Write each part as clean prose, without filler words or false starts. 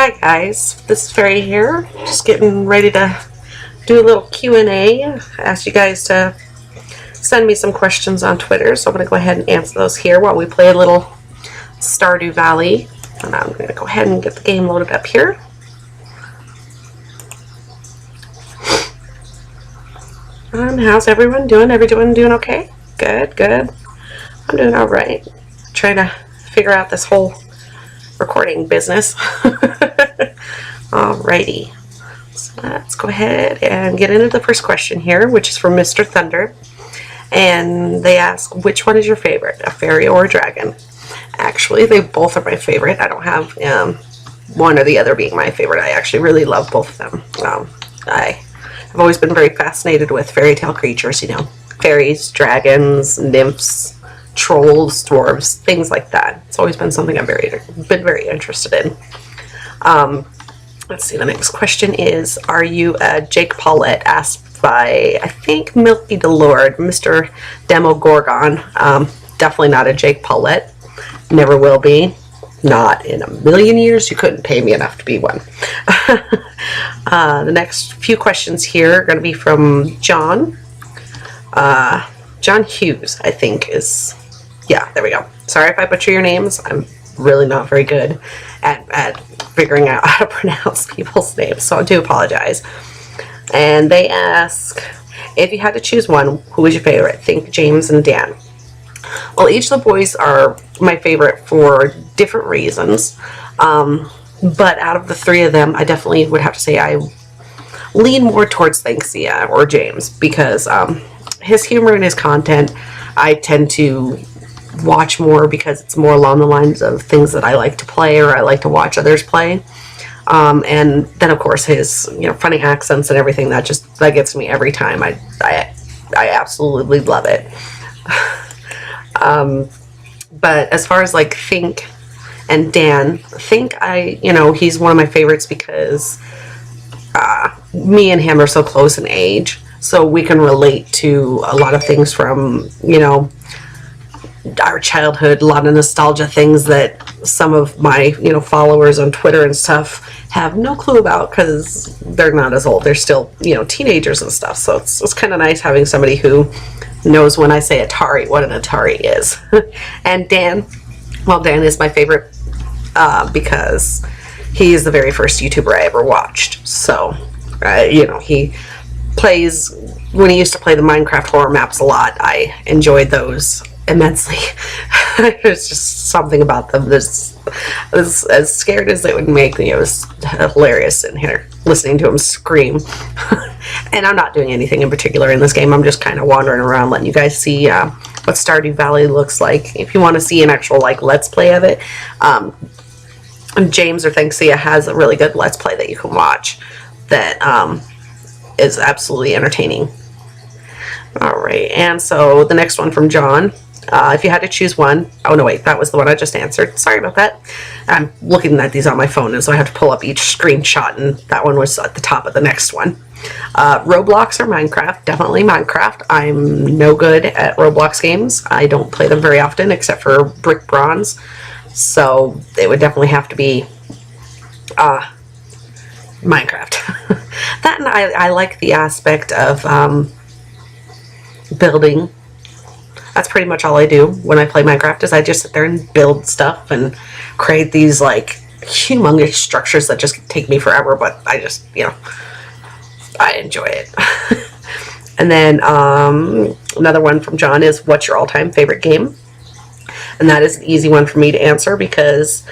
Hi guys, this is Fairy here, just getting ready to do a little Q&A. I asked you guys to send me some questions on Twitter, so I'm going to go ahead and answer those here while we play a little Stardew Valley. And I'm going to go ahead and get the game loaded up here. And how's everyone doing? Everyone doing okay? Good, good. I'm doing alright. Trying to figure out this whole recording business. Alrighty, so let's go ahead and get into the first question here, which is from Mr. Thunder, and they ask, which one is your favorite, a fairy or a dragon? Actually, they both are my favorite. I don't have one or the other being my favorite. I actually really love both of them. I've always been very fascinated with fairy tale creatures, you know, fairies, dragons, nymphs, trolls, dwarves, things like that. It's always been something I've been very interested in. Let's see, the next question is, are you a Jake Paulette? Asked by, I think, Milky Delord, Mr. Demogorgon. Definitely not a Jake Paulette. Never will be. Not in a million years. You couldn't pay me enough to be one. The next few questions here are going to be from John. John Hughes, I think is... Yeah, there we go. Sorry if I butcher your names. I'm really not very good at figuring out how to pronounce people's names, so I do apologize. And they ask, if you had to choose one, who was your favorite? Think James and Dan. Well, each of the boys are my favorite for different reasons, but out of the three of them, I definitely would have to say I lean more towards Thanksia or James, because his humor and his content I tend to watch more because it's more along the lines of things that I like to play or I like to watch others play. And then of course his, you know, funny accents and everything, that gets me every time. I absolutely love it. But as far as like Think and Dan, Think, he's one of my favorites because me and him are so close in age, so we can relate to a lot of things from, you know, our childhood, a lot of nostalgia things that some of my, you know, followers on Twitter and stuff have no clue about because they're not as old. They're still, you know, teenagers and stuff. So it's kind of nice having somebody who knows when I say Atari, what an Atari is. And Dan, well, Dan is my favorite because he is the very first YouTuber I ever watched. So, you know, he plays, when he used to play the Minecraft horror maps a lot, I enjoyed those immensely. There's just something about them that's as scared as they would make me. It was hilarious in here listening to him scream. And I'm not doing anything in particular in this game. I'm just kind of wandering around letting you guys see what Stardew Valley looks like. If you want to see an actual like let's play of it, James or Thanksia has a really good let's play that you can watch that is absolutely entertaining. Alright, and so the next one from John. If you had to choose one, oh no wait, that was the one I just answered. Sorry about that. I'm looking at these on my phone, and so I have to pull up each screenshot, and that one was at the top of the next one. Roblox or Minecraft? Definitely Minecraft. I'm no good at Roblox games. I don't play them very often, except for Brick Bronze. So it would definitely have to be Minecraft. That, and I like the aspect of building. That's pretty much all I do when I play Minecraft, is I just sit there and build stuff and create these like humongous structures that just take me forever, but I just, you know, I enjoy it. And then another one from John is, what's your all-time favorite game? And that is an easy one for me to answer because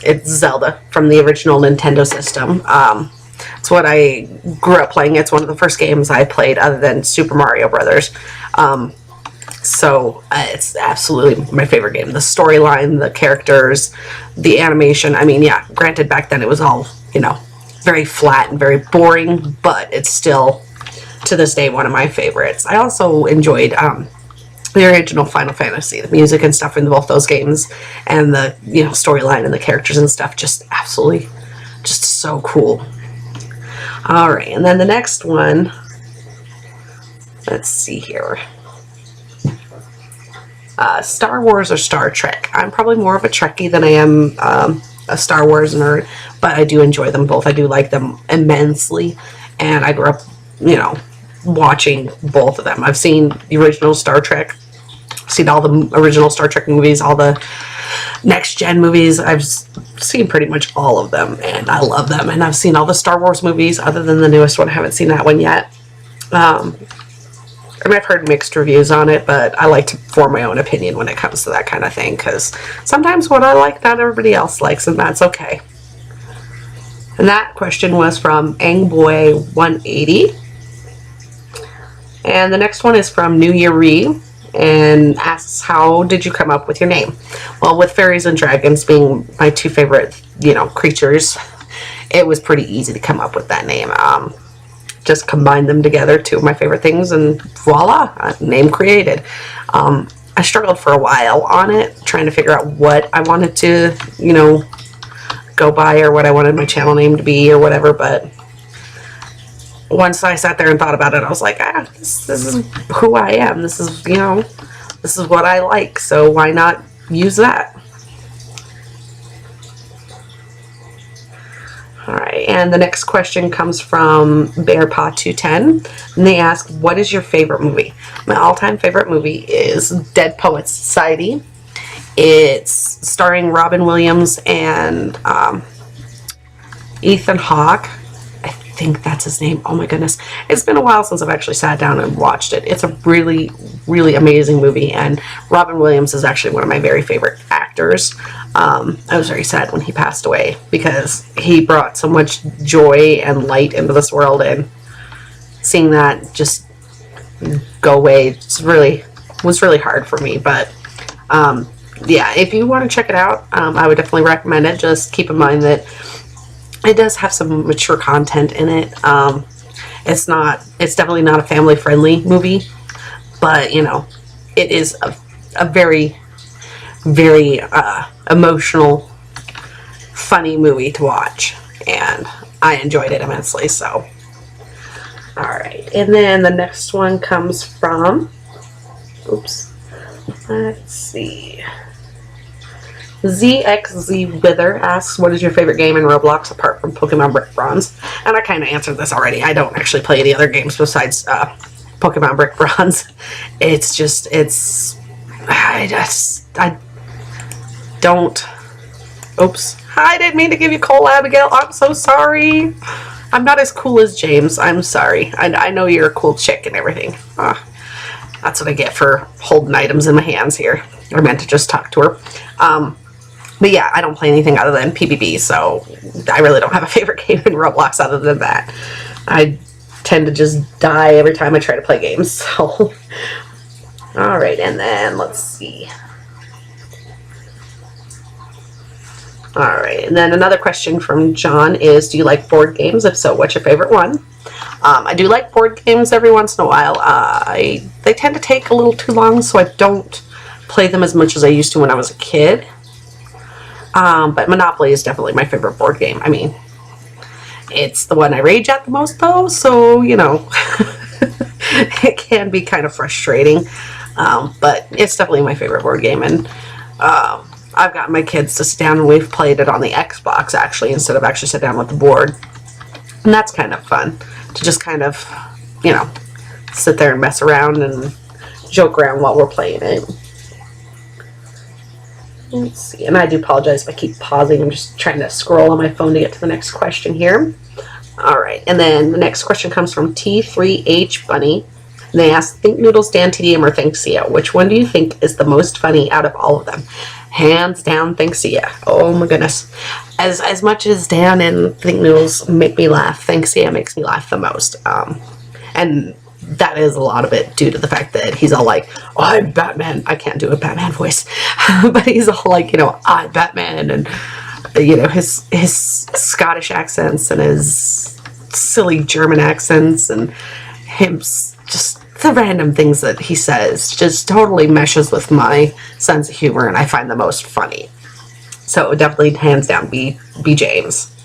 it's Zelda from the original Nintendo system. It's what I grew up playing. It's one of the first games I played other than Super Mario Brothers. So it's absolutely my favorite game. The storyline, the characters, the animation. I mean, yeah, granted back then it was all, you know, very flat and very boring, but it's still, to this day, one of my favorites. I also enjoyed the original Final Fantasy, the music and stuff in both those games, and the, you know, storyline and the characters and stuff, just absolutely, just so cool. Alright, and then the next one, let's see here. Star Wars or Star Trek? I'm probably more of a Trekkie than I am a Star Wars nerd, but I do enjoy them both. I do like them immensely, and I grew up, you know, watching both of them. I've seen the original Star Trek, seen all the original Star Trek movies, all the next gen movies. I've seen pretty much all of them, and I love them. And I've seen all the Star Wars movies, other than the newest one. I haven't seen that one yet. I mean, I've heard mixed reviews on it, but I like to form my own opinion when it comes to that kind of thing, because sometimes what I like, not everybody else likes, and that's okay. And that question was from Angboy180. And the next one is from New Year Re, and asks, how did you come up with your name? Well, with fairies and dragons being my two favorite, you know, creatures, it was pretty easy to come up with that name. Just combine them together, two of my favorite things, and voila, a name created. I struggled for a while on it, trying to figure out what I wanted to, you know, go by, or what I wanted my channel name to be, or whatever, but once I sat there and thought about it, I was like, this is who I am. This is, you know, this is what I like, so why not use that? Alright, and the next question comes from BearPaw210, and they ask, what is your favorite movie? My all-time favorite movie is Dead Poets Society. It's starring Robin Williams and Ethan Hawke. I think that's his name. Oh my goodness. It's been a while since I've actually sat down and watched it. It's a really, really amazing movie, and Robin Williams is actually one of my very favorite actors. I was very sad when he passed away, because he brought so much joy and light into this world, and seeing that just go away was really hard for me. But yeah, if you want to check it out, I would definitely recommend it. Just keep in mind that it does have some mature content in it. It's definitely not a family friendly movie, but you know, it is a very, very emotional, funny movie to watch, and I enjoyed it immensely. So, alright, and then the next one comes from, let's see, ZXZ Wither asks, what is your favorite game in Roblox apart from Pokemon Brick Bronze? And I kind of answered this already. I don't actually play any other games besides Pokemon Brick Bronze. I don't. Oops. I didn't mean to give you coal, Abigail. I'm so sorry. I'm not as cool as James. I'm sorry. I know you're a cool chick and everything. That's what I get for holding items in my hands here. I meant to just talk to her. But yeah, I don't play anything other than PvP, so I really don't have a favorite game in Roblox other than that. I tend to just die every time I try to play games, so. Alright, and then let's see. Alright, and then another question from John is, do you like board games? If so, what's your favorite one? I do like board games every once in a while. They tend to take a little too long, so I don't play them as much as I used to when I was a kid. But Monopoly is definitely my favorite board game. I mean, it's the one I rage at the most, though, so, you know, it can be kind of frustrating. But it's definitely my favorite board game, and I've gotten my kids to sit down, and we've played it on the Xbox, actually, instead of actually sit down with the board. And that's kind of fun, to just kind of, you know, sit there and mess around and joke around while we're playing it. Let's see, and I do apologize if I keep pausing. I'm just trying to scroll on my phone to get to the next question here. Alright, and then the next question comes from T3H Bunny. And they ask, Think Noodles, Dan TDM, or Thanksia? Which one do you think is the most funny out of all of them? Hands down, Thanksia. Oh my goodness. As much as Dan and Think Noodles make me laugh, Thanksia makes me laugh the most. And that is a lot of it due to the fact that he's all like, oh, I'm Batman. I can't do a Batman voice. But he's all like, you know, I'm Batman. And, you know, his Scottish accents and his silly German accents and him just the random things that he says just totally meshes with my sense of humor, and I find the most funny. So it would definitely, hands down, be James.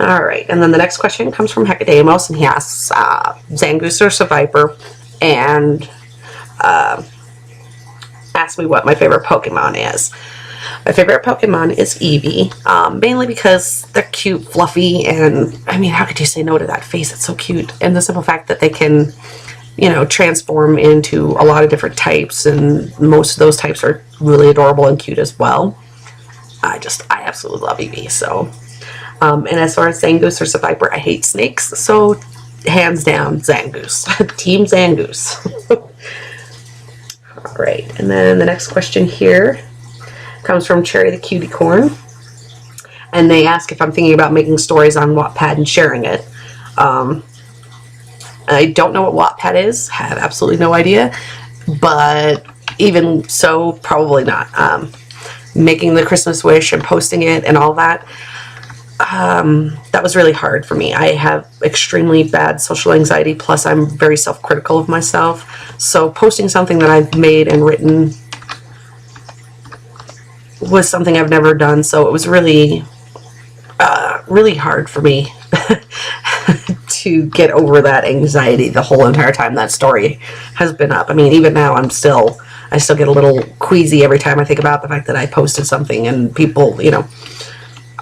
Alright, and then the next question comes from Hecademos, and he asks, Zangoose or Survivor, and asks me what my favorite Pokemon is. My favorite Pokemon is Eevee, mainly because they're cute, fluffy, and I mean, how could you say no to that face? It's so cute. And the simple fact that they can, you know, transform into a lot of different types, and most of those types are really adorable and cute as well. I absolutely love Eevee. So, and as far as Zangoose or Viper, I hate snakes. So, hands down, Zangoose. Team Zangoose. All right, and then the next question here comes from Cherry the Cutie Corn, and they ask if I'm thinking about making stories on Wattpad and sharing it. I don't know what Wattpad is, have absolutely no idea, but even so, probably not. Making the Christmas wish and posting it and all that, that was really hard for me. I have extremely bad social anxiety, plus I'm very self-critical of myself. So posting something that I've made and written was something I've never done. So it was really, really hard for me to get over that anxiety the whole entire time that story has been up. I mean, even now I still get a little queasy every time I think about the fact that I posted something and people, you know,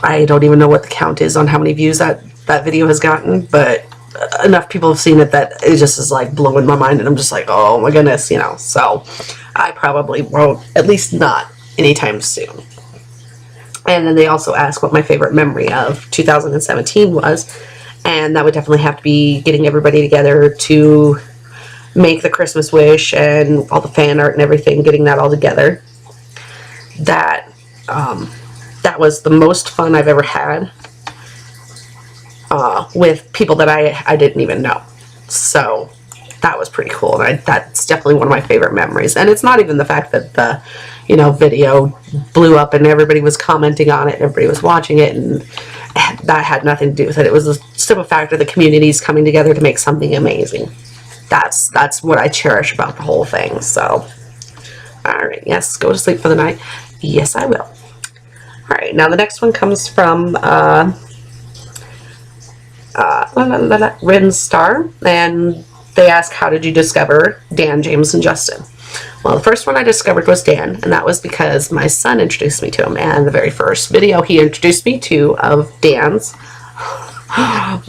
I don't even know what the count is on how many views that video has gotten, but enough people have seen it that it just is like blowing my mind, and I'm just like, oh my goodness, you know. So I probably won't, at least not anytime soon. And then they also ask what my favorite memory of 2017 was, and that would definitely have to be getting everybody together to make the Christmas wish and all the fan art and everything, getting that all together. That was the most fun I've ever had with people that I didn't even know. So that was pretty cool, and that's definitely one of my favorite memories. And it's not even the fact that the, you know, video blew up and everybody was commenting on it and everybody was watching it, and that had nothing to do with it. It was the simple fact of the communities coming together to make something amazing. That's what I cherish about the whole thing. So, all right, yes, go to sleep for the night. Yes, I will. All right, now the next one comes from Rin Star, and they ask, how did you discover Dan, James, and Justin? Well, the first one I discovered was Dan, and that was because my son introduced me to him, and the very first video he introduced me to of Dan's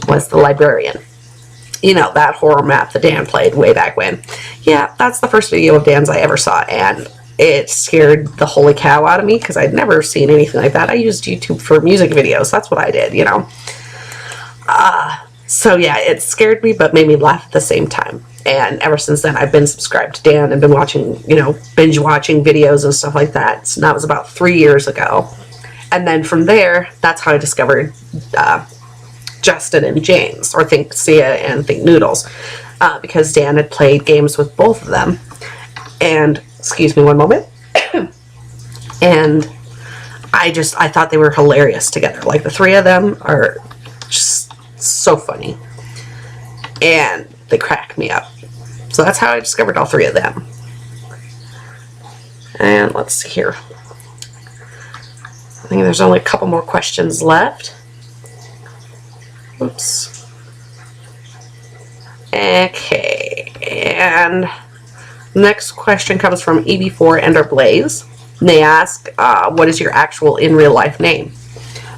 was The Librarian. You know, that horror map that Dan played way back when. Yeah, that's the first video of Dan's I ever saw, and it scared the holy cow out of me because I'd never seen anything like that. I used YouTube for music videos. That's what I did, you know. So yeah, it scared me but made me laugh at the same time. And ever since then, I've been subscribed to Dan and been watching, you know, binge watching videos and stuff like that. So that was about 3 years ago. And then from there, that's how I discovered Justin and James, or Think Sia and Think Noodles, because Dan had played games with both of them. And, excuse me one moment, and I thought they were hilarious together. Like, the three of them are just so funny, and they crack me up. So that's how I discovered all three of them. And let's see here. I think there's only a couple more questions left. Oops. Okay, and next question comes from EB4 Ender Blaze. And they ask, what is your actual in real life name?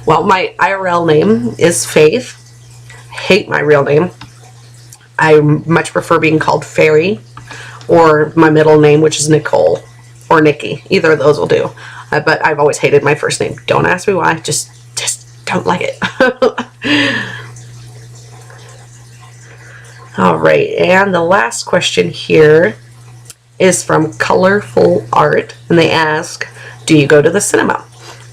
Well, my IRL name is Faith. Hate my real name. I much prefer being called Fairy, or my middle name, which is Nicole, or Nikki. Either of those will do. But I've always hated my first name. Don't ask me why. Just don't like it. All right, and the last question here is from Colorful Art, and they ask, do you go to the cinema?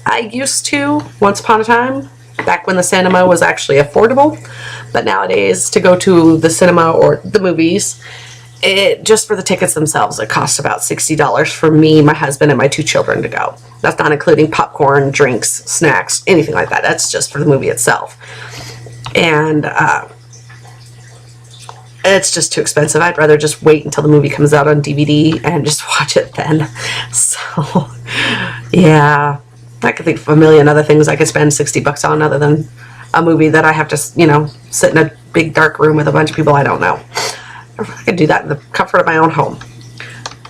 I used to once upon a time, back when the cinema was actually affordable, but nowadays to go to the cinema or the movies, just for the tickets themselves, it costs about $60 for me, my husband, and my 2 children to go. That's not including popcorn, drinks, snacks, anything like that. That's just for the movie itself. And it's just too expensive. I'd rather just wait until the movie comes out on DVD and just watch it then. So, yeah. I could think of a million other things I could spend $60 on other than a movie that I have to, you know, sit in a big dark room with a bunch of people I don't know. I could do that in the comfort of my own home.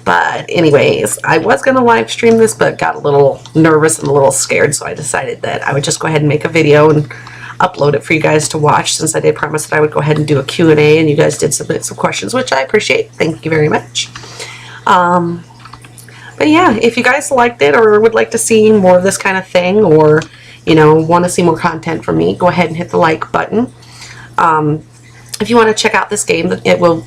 But anyways, I was going to live stream this, but got a little nervous and a little scared, so I decided that I would just go ahead and make a video and upload it for you guys to watch, since I did promise that I would go ahead and do a Q&A, and you guys did submit some questions, which I appreciate. Thank you very much. But yeah, if you guys liked it or would like to see more of this kind of thing, or, you know, want to see more content from me, go ahead and hit the like button. If you want to check out this game, it will,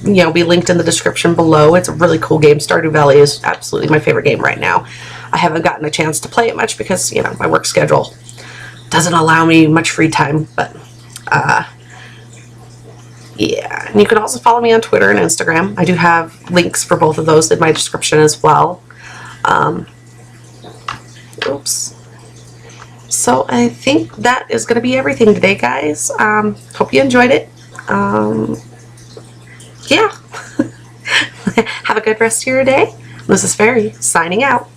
you know, be linked in the description below. It's a really cool game. Stardew Valley is absolutely my favorite game right now. I haven't gotten a chance to play it much because, you know, my work schedule doesn't allow me much free time, but yeah. And you can also follow me on Twitter and Instagram. I do have links for both of those in my description as well. Oops. So I think that is going to be everything today, guys. Hope you enjoyed it. Yeah. Have a good rest of your day. This is Fairy, signing out.